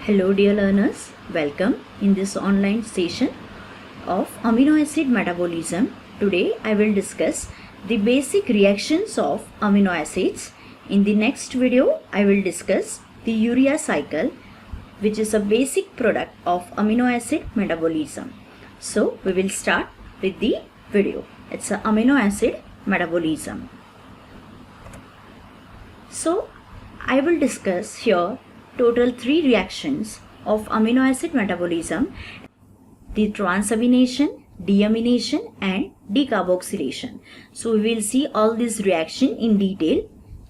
Hello dear learners, welcome in this online session of amino acid metabolism. Today I will discuss the basic reactions of amino acids. In the next video I will discuss the urea cycle, which is a basic product of amino acid metabolism. So we will start with the video. It's a amino acid metabolism. So I will discuss here total 3 reactions of amino acid metabolism: the transamination, deamination and decarboxylation. So we will see all these reactions in detail.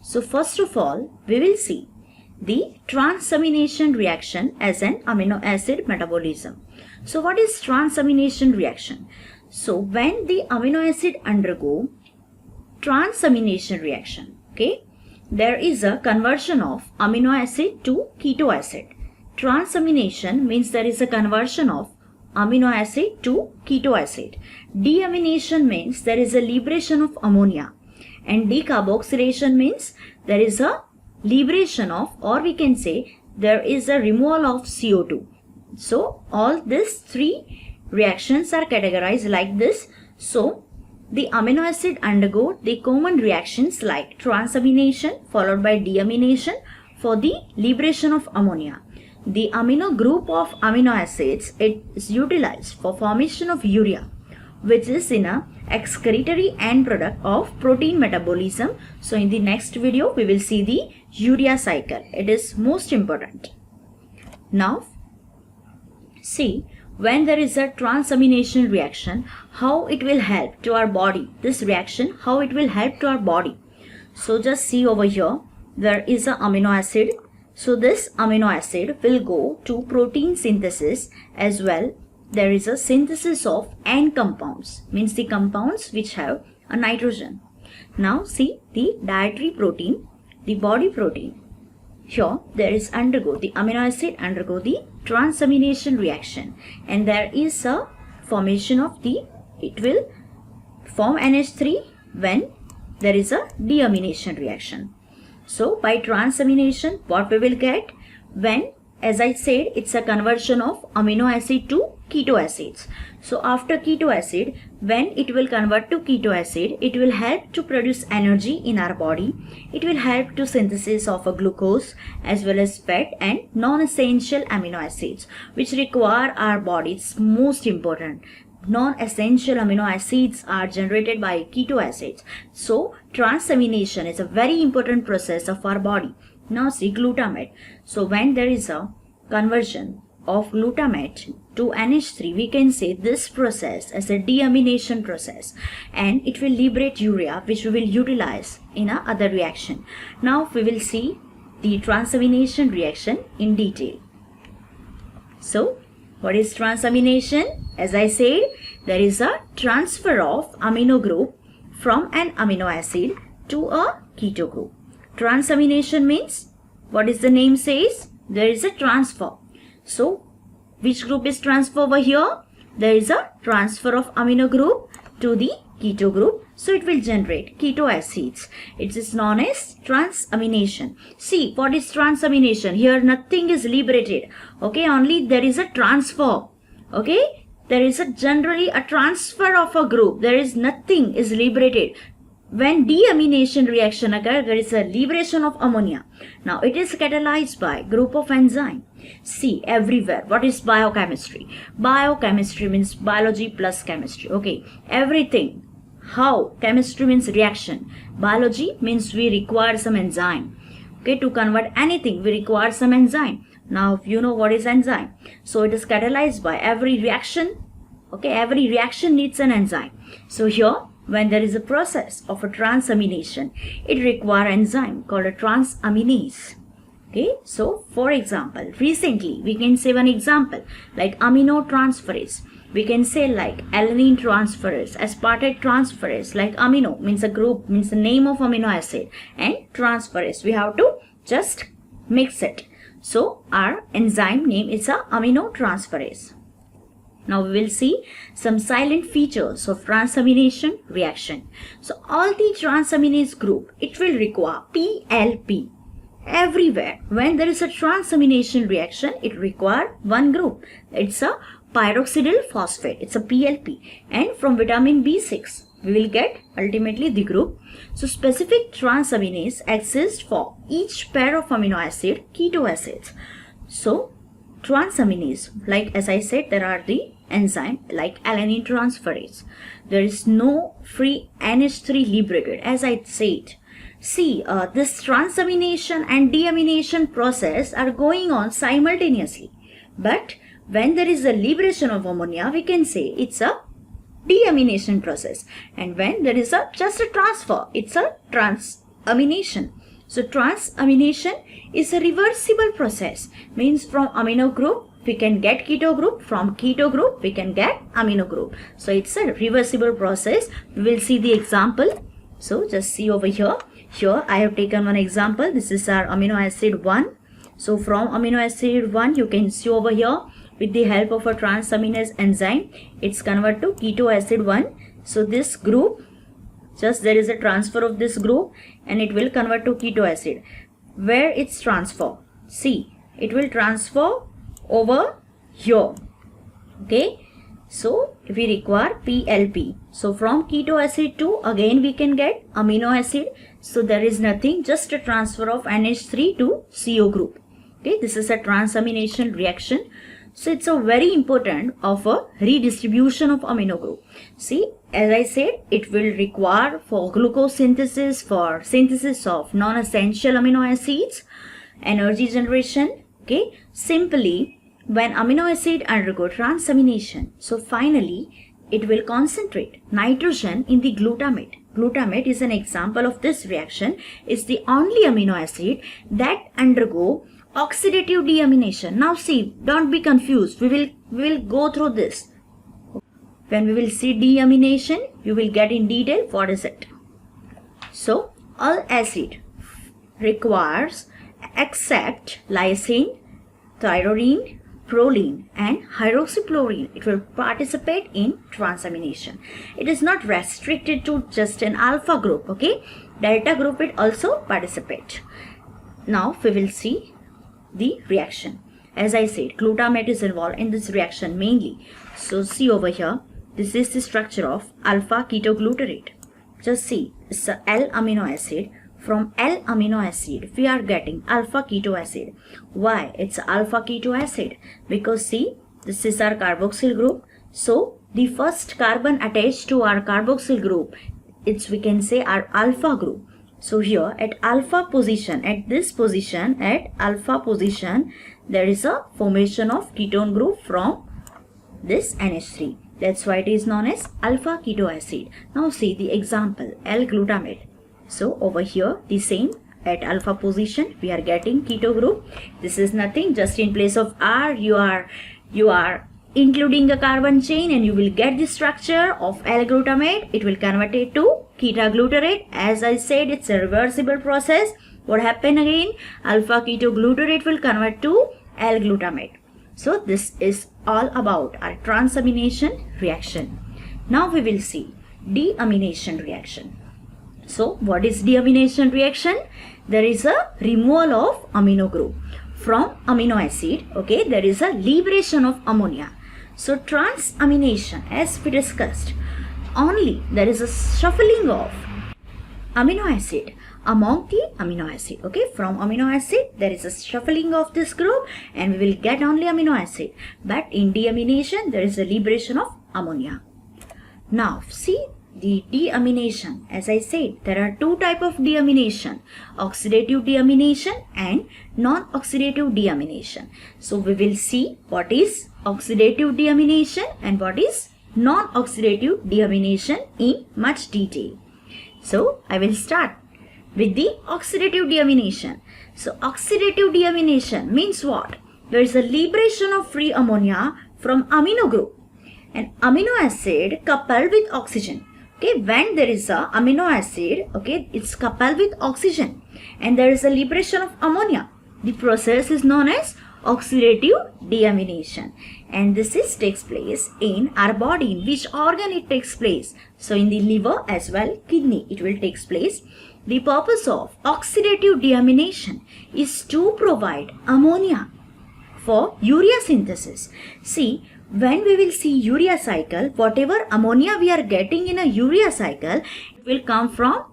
So first of all, we will see the transamination reaction as an amino acid metabolism. So what is transamination reaction? So when the amino acid undergo transamination reaction, okay, there is a conversion of amino acid to keto acid. Transamination means there is a conversion of amino acid to keto acid. Deamination means there is a liberation of ammonia. And decarboxylation means there is a liberation of, or we can say there is a removal of CO2. So all these 3 reactions are categorized like this. So the amino acid undergo the common reactions like transamination followed by deamination for the liberation of ammonia. The amino group of amino acids, it is utilized for formation of urea, which is in a excretory end product of protein metabolism. So in the next video we will see the urea cycle. It is most important. Now see, when there is a transamination reaction, how it will help to our body. This reaction, how it will help to our body. So just see over here, there is a amino acid. So this amino acid will go to protein synthesis as well. There is a synthesis of N compounds, means the compounds which have a nitrogen. Now see the dietary protein, the body protein. Here there is the amino acid undergo the transamination reaction, and there is a formation of it will form NH3 when there is a deamination reaction. So by transamination, what we will get? When, as I said, it's a conversion of amino acid to keto acids. So after keto acid, when it will convert to keto acid, it will help to produce energy in our body. It will help to synthesis of a glucose as well as fat and non-essential amino acids, which require our body. It's most important. Non-essential amino acids are generated by keto acids. So transamination is a very important process of our body. Now see glutamate. So when there is a conversion of glutamate to NH3, we can say this process as a deamination process, and it will liberate urea, which we will utilize in a other reaction. Now we will see the transamination reaction in detail. So what is transamination? As I said, there is a transfer of amino group from an amino acid to a keto group. Transamination means, what is the name says? There is a transfer. So which group is transferred over here? There is a transfer of amino group to the keto group. So it will generate keto acids. It is known as transamination. See, what is transamination? Here nothing is liberated. Okay, only there is a transfer. Okay, there is generally a transfer of a group. There is nothing is liberated. When deamination reaction occurs, there is a liberation of ammonia. Now it is catalyzed by group of enzyme. See everywhere. What is biochemistry? Biochemistry means biology plus chemistry. Okay, everything. How? Chemistry means reaction. Biology means we require some enzyme. Okay, to convert anything we require some enzyme. Now you know what is enzyme. So it is catalyzed by every reaction. Okay, every reaction needs an enzyme. So here, when there is a process of a transamination, it requires enzyme called a transaminase. Okay, so for example, recently we can say one example like amino transferase. We can say like alanine transferase, aspartate transferase. Like amino means a group, means the name of amino acid, and transferase we have to just mix it. So our enzyme name is a amino transferase. Now we will see some silent features of transamination reaction. So all the transaminase group, it will require PLP. everywhere. When there is a transamination reaction, it requires one group. It's a pyroxidyl phosphate. It's a PLP. And from vitamin B6, we will get ultimately the group. So specific transaminase exists for each pair of amino acid keto acids. So transaminase, like as I said, there are the enzyme like alanine transferase. There is no free NH3 liberated, as I said. See, this transamination and deamination process are going on simultaneously. But when there is a liberation of ammonia, we can say it's a deamination process. And when there is just a transfer, it's a transamination. So transamination is a reversible process. Means from amino group, we can get keto group. From keto group, we can get amino group. So it's a reversible process. We will see the example. So just see over here. Here I have taken one example. This is our amino acid 1. So from amino acid 1, you can see over here, with the help of a transaminase enzyme, it's converted to keto acid 1. So this group, just there is a transfer of this group and it will convert to keto acid. Where it's transfer? See, it will transfer over here. Okay. So we require PLP. So from keto acid to again we can get amino acid. So there is nothing, just a transfer of NH3 to CO group. Okay. This is a transamination reaction. So it's a very important of a redistribution of amino group. See, as I said, it will require for glucose synthesis, for synthesis of non-essential amino acids, energy generation. Okay, simply when amino acid undergo transamination, so finally it will concentrate nitrogen in the glutamate. Glutamate is an example of this reaction. It's the only amino acid that undergo oxidative deamination. Now see, don't be confused. We will go through this. When we will see deamination, you will get in detail what is it. So all acid requires except lysine, thioridine, proline and hydroxychlorine. It will participate in transamination. It is not restricted to just an alpha group. Okay, delta group it also participate. Now we will see the reaction. As I said, glutamate is involved in this reaction mainly. So see over here, this is the structure of alpha ketoglutarate. Just see, it's a L amino acid. From L amino acid, we are getting alpha keto acid. Why? It's alpha keto acid. Because see, this is our carboxyl group. So the first carbon attached to our carboxyl group, it's we can say our alpha group. So here at alpha position, at this position, at alpha position, there is a formation of ketone group from this NH3. That's why it is known as alpha keto acid. Now see the example, L-glutamate. So over here, the same at alpha position, we are getting keto group. This is nothing, just in place of R, you are including a carbon chain and you will get the structure of L-glutamate. It will convert it to ketoglutarate. As I said, it's a reversible process. What happened again? Alpha ketoglutarate will convert to L-glutamate. So this is all about our transamination reaction. Now we will see deamination reaction. So what is deamination reaction? There is a removal of amino group from amino acid. Okay, there is a liberation of ammonia. So transamination, as we discussed, only there is a shuffling of amino acid among the amino acid. Okay, from amino acid there is a shuffling of this group and we will get only amino acid. But in deamination there is a liberation of ammonia. Now see the deamination. As I said, there are two types of deamination, oxidative deamination and non-oxidative deamination. So we will see what is oxidative deamination and what is non-oxidative deamination in much detail. So I will start with the oxidative deamination. So oxidative deamination means what? There is a liberation of free ammonia from amino group and amino acid coupled with oxygen. Okay, when there is a amino acid, okay, it's coupled with oxygen and there is a liberation of ammonia. The process is known as oxidative deamination and this is takes place in our body. In which organ it takes place? So in the liver as well, kidney it will takes place. the purpose of oxidative deamination is to provide ammonia for urea synthesis. See, when we will see urea cycle, whatever ammonia we are getting in a urea cycle will come from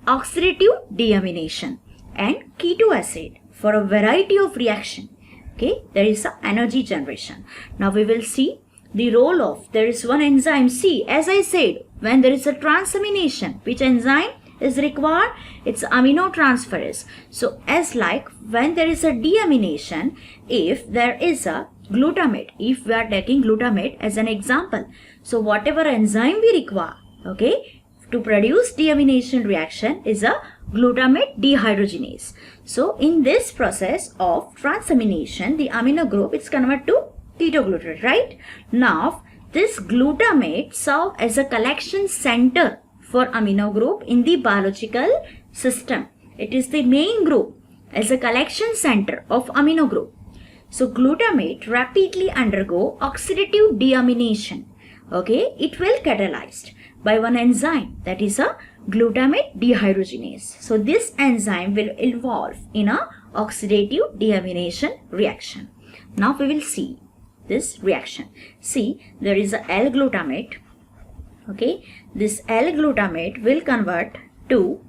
oxidative deamination and keto acid for a variety of reaction. Okay, there is a energy generation. Now we will see the role of, there is one enzyme. See, as I said, when there is a transamination, which enzyme is required? It's aminotransferase. So as like when there is a deamination, if there is a glutamate, if we are taking glutamate as an example, so whatever enzyme we require, okay, to produce deamination reaction is a glutamate dehydrogenase. So in this process of transamination, the amino group is converted to ketoglutarate, right? Now this glutamate serves as a collection center for amino group in the biological system. It is the main group as a collection center of amino group. So glutamate rapidly undergo oxidative deamination. Okay, it will catalyzed by one enzyme, that is a glutamate dehydrogenase. So this enzyme will involve in a oxidative deamination reaction. Now we will see this reaction. See, there is a L-glutamate. Okay, this L-glutamate will convert to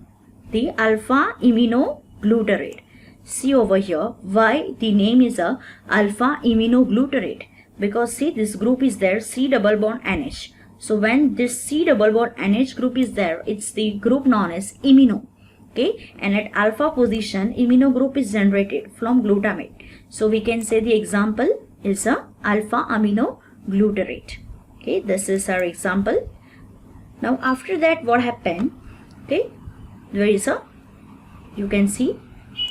the alpha aminoglutarate. See over here why the name is a alpha aminoglutarate, because see, this group is there, C double bond NH. So when this C double bond NH group is there, it's the group known as imino. Okay, and at alpha position imino group is generated from glutamate. So we can say the example is a alpha aminoglutarate. Okay, this is our example. Now after that, what happened? Okay, there is a, you can see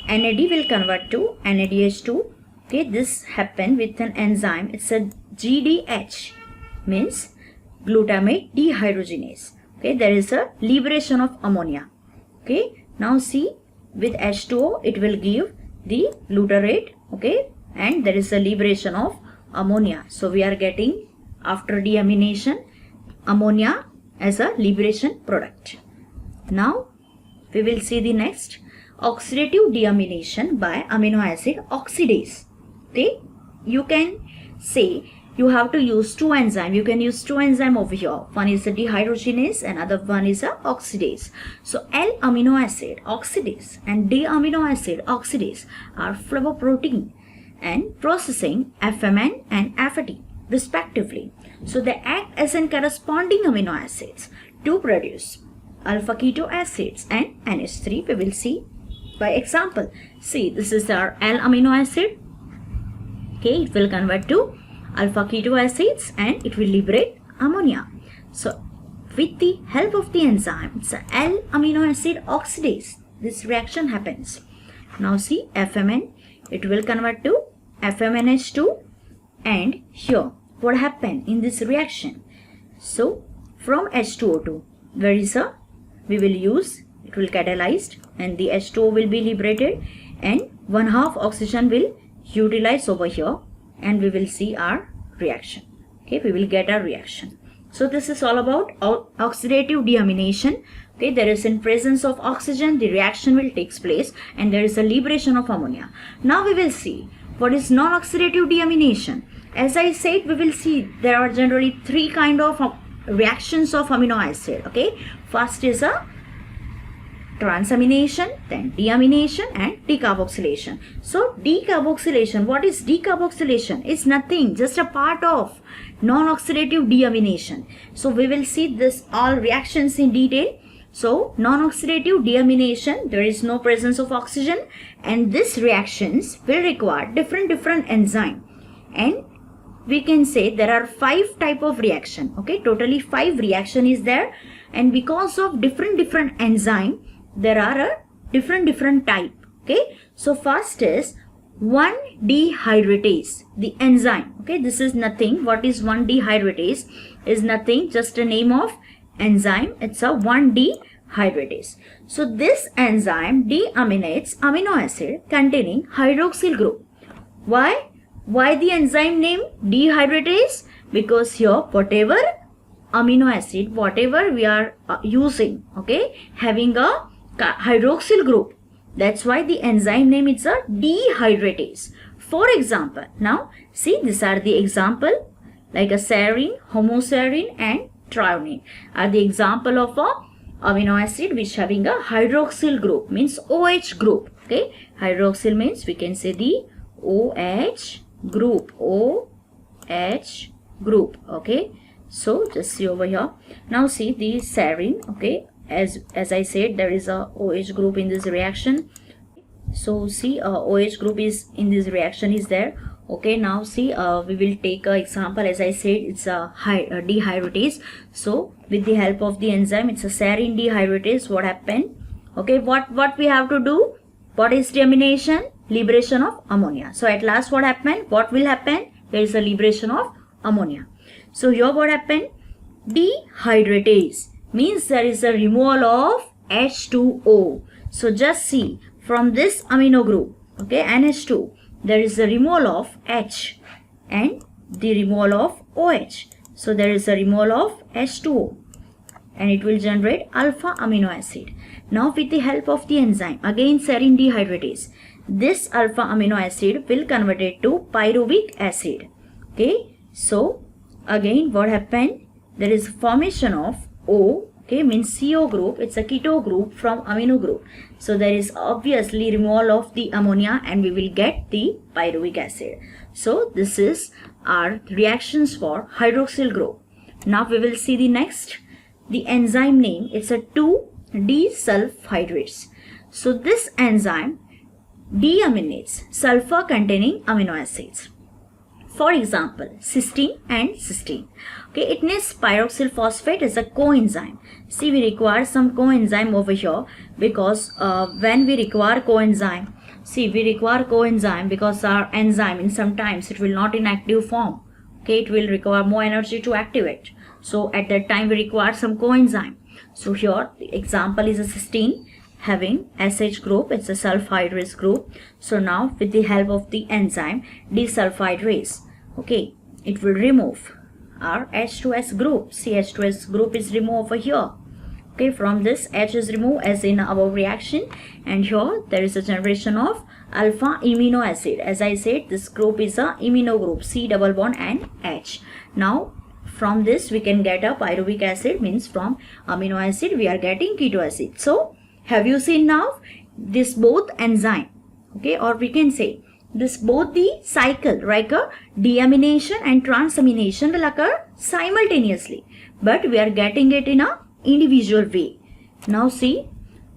NAD will convert to NADH2. Okay, this happened with an enzyme. It's a GDH, means glutamate dehydrogenase. Okay, there is a liberation of ammonia. Okay, now see, with H2O it will give the glutarate. Okay, and there is a liberation of ammonia. So we are getting, after deamination, ammonia as a liberation product. Now we will see the next, oxidative deamination by amino acid oxidase. Okay, you can say you have to use two enzymes. You can use two enzymes over here. One is a dehydrogenase and other one is a oxidase. So L-amino acid oxidase and D-amino acid oxidase are flavoprotein and processing FMN and FAT respectively. So they act as an corresponding amino acids to produce alpha keto acids and NH3. We will see by example. See, this is our L-amino acid. Okay, it will convert to alpha keto acids and it will liberate ammonia. So with the help of the enzyme, it's a L-amino acid oxidase, this reaction happens. Now see, FMN, it will convert to FMNH2, and here what happened in this reaction? So from H2O2, there is a, we will use, it will catalyzed and the H2O will be liberated and 1/2 oxygen will utilize over here, and we will see our reaction. Okay, we will get our reaction. So this is all about oxidative deamination. Okay, there is in presence of oxygen, the reaction will take place and there is a liberation of ammonia. Now we will see what is non-oxidative deamination. As I said, we will see there are generally three kind of reactions of amino acid. Okay, first is a transamination, then deamination and decarboxylation. So decarboxylation, what is decarboxylation? It's nothing, just a part of non-oxidative deamination. So we will see this all reactions in detail. So non-oxidative deamination, there is no presence of oxygen and these reactions will require different enzyme, and we can say there are 5 type of reaction. Okay, totally 5 reaction is there, and because of different enzyme, there are a different type. Okay, so first is 1-dehydratase, the enzyme. Okay, this is nothing. What is 1-dehydratase? Is nothing, just a name of enzyme. It's a 1-dehydratase. So this enzyme deaminates amino acid containing hydroxyl group. Why the enzyme name dehydratase? Because here whatever amino acid, whatever we are using, okay, having a hydroxyl group. That's why the enzyme name is a dehydratase. For example, now see, these are the example, like a serine, homoserine and threonine are the example of a amino acid which having a hydroxyl group, means OH group. Okay, hydroxyl means we can say the OH group, OH group. Okay, so just see over here. Now see the serine. Okay, as I said, there is a OH group in this reaction. So see, OH group is in this reaction is there. Okay, now see, we will take an example. As I said, it's a dehydratase. So with the help of the enzyme, it's a serine dehydratase. What happened? Okay, what we have to do? What is deamination? Liberation of ammonia. So at last what happened? What will happen? There is a liberation of ammonia. So here what happened? Dehydratase means there is a removal of H2O. So just see, from this amino group, okay, NH2, there is a removal of H and the removal of OH. So there is a removal of H2O and it will generate alpha amino acid. Now with the help of the enzyme, again serine dehydratase, this alpha amino acid will convert it to pyruvic acid. Okay, so again what happened? There is formation of O. Okay, means CO group, it's a keto group from amino group. So there is obviously removal of the ammonia and we will get the pyruvic acid. So this is our reactions for hydroxyl group. Now we will see the next. The enzyme name, it's a 2-desulfhydrates. So this enzyme deaminates sulfur containing amino acids. For example, cysteine and cysteine. Okay, it needs pyroxyl phosphate as a coenzyme. See, we require some coenzyme over here because when we require coenzyme, because our enzyme in sometimes it will not in active form. Okay, it will require more energy to activate. So at that time we require some coenzyme. So here the example is a cysteine having SH group, it's a sulfhydrase group. So now with the help of the enzyme desulfhydrase, okay, it will remove our H2S group. See, H2S group is removed over here. Okay, from this H is removed as in our reaction, and here there is a generation of alpha amino acid. As I said, this group is a amino group, C double bond and H. Now from this we can get a pyruvic acid, means from amino acid we are getting keto acid. So have you seen now this both enzyme, okay, or we can say this both the cycle, like a deamination and transamination will occur simultaneously, but we are getting it in a individual way. Now see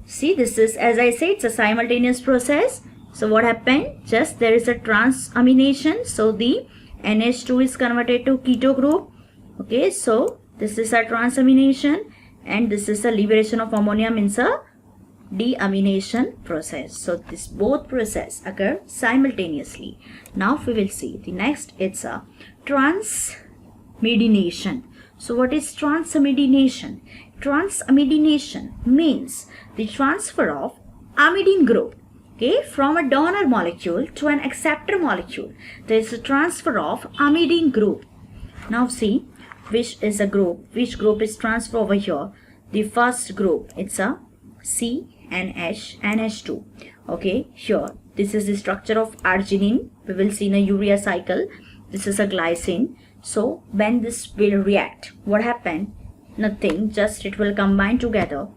this is, as I said, it's a simultaneous process. So what happened? Just there is a transamination, so the NH2 is converted to keto group. Okay, so this is a transamination and this is a liberation of ammonia, means a deamination process. So this both process occur simultaneously. Now we will see the next, it's a Transamidination. So what is Transamidination? Transamidination means the transfer of amidine group, okay, from a donor molecule to an acceptor molecule. There is a transfer of amidine group. Now see which is a group, which group is transferred over here. The first group, it's a CNH NH2. Okay, here this is the structure of arginine. We will see in a urea cycle. This is a glycine. So when this will react, what happened? Nothing, just it will combine together.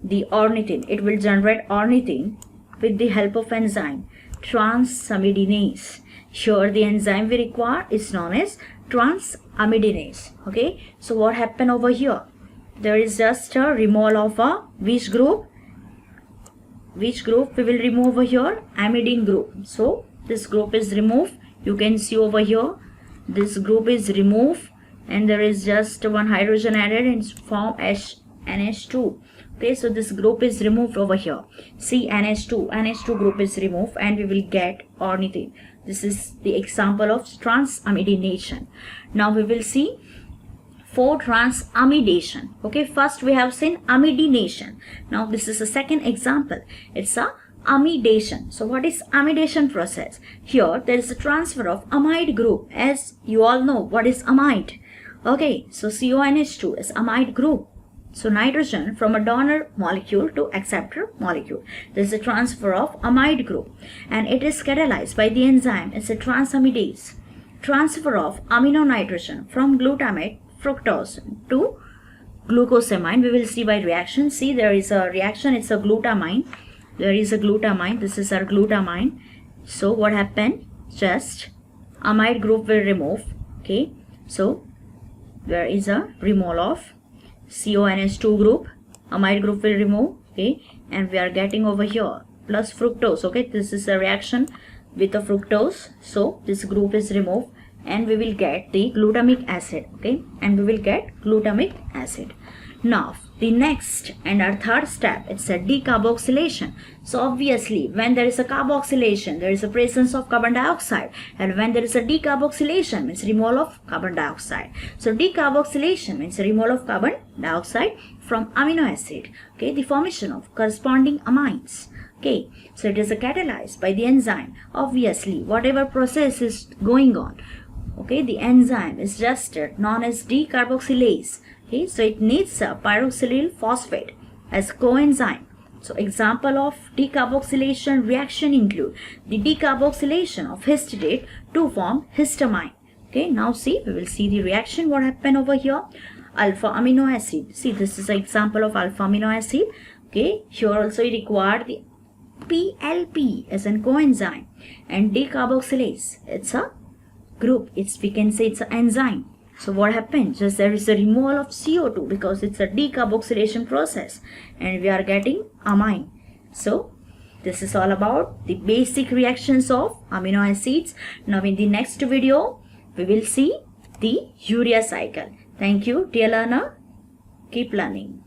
The ornithine, it will generate ornithine with the help of enzyme Transamidinase. Here the enzyme we require is known as Transamidinase. Okay, so what happened over here? There is just a removal of a which group? Which group we will remove over here? Amidine group. So this group is removed. You can see over here, this group is removed and there is just one hydrogen added and form NH2. Okay, so this group is removed over here. See, NH2 group is removed and we will get ornithine. This is the example of transamidination. Now we will see for transamidation. Okay, first we have seen amidination. Now this is a second example. It's a amidation. So what is amidation process? Here there is a transfer of amide group. As you all know, what is amide? Okay, so CONH2 is amide group. So nitrogen from a donor molecule to acceptor molecule. This is a transfer of amide group and it is catalyzed by the enzyme. It's a transamidase. Transfer of amino nitrogen from glutamate fructose to glucosamine. We will see by reaction. See, there is a reaction. It's a glutamine. There is a glutamine. This is our glutamine. So what happened? Just amide group will remove. Okay. So there is a removal of CONH2 group. Amide group will remove. Okay. And we are getting over here plus fructose. Okay. This is a reaction with the fructose. So this group is removed and we will get the glutamic acid. Okay. And we will get glutamic acid. Now the next and our third step, it's a decarboxylation. So obviously when there is a carboxylation, there is a presence of carbon dioxide, and when there is a decarboxylation means removal of carbon dioxide. So decarboxylation means removal of carbon dioxide from amino acid. Okay, the formation of corresponding amines. Okay, so it is a catalyzed by the enzyme. Obviously whatever process is going on, okay, the enzyme is just known as decarboxylase. Okay, so it needs a pyroxylyl phosphate as coenzyme. So example of decarboxylation reaction include the decarboxylation of histidate to form histamine. Okay, now see, we will see the reaction what happened over here. Alpha amino acid. See, this is an example of alpha amino acid. Okay, here also it required the PLP as an coenzyme, and decarboxylase, it's a group. We can say it's an enzyme. So what happens? Just there is a removal of CO2 because it's a decarboxylation process and we are getting amine. So this is all about the basic reactions of amino acids. Now in the next video, we will see the urea cycle. Thank you, dear learner. Keep learning.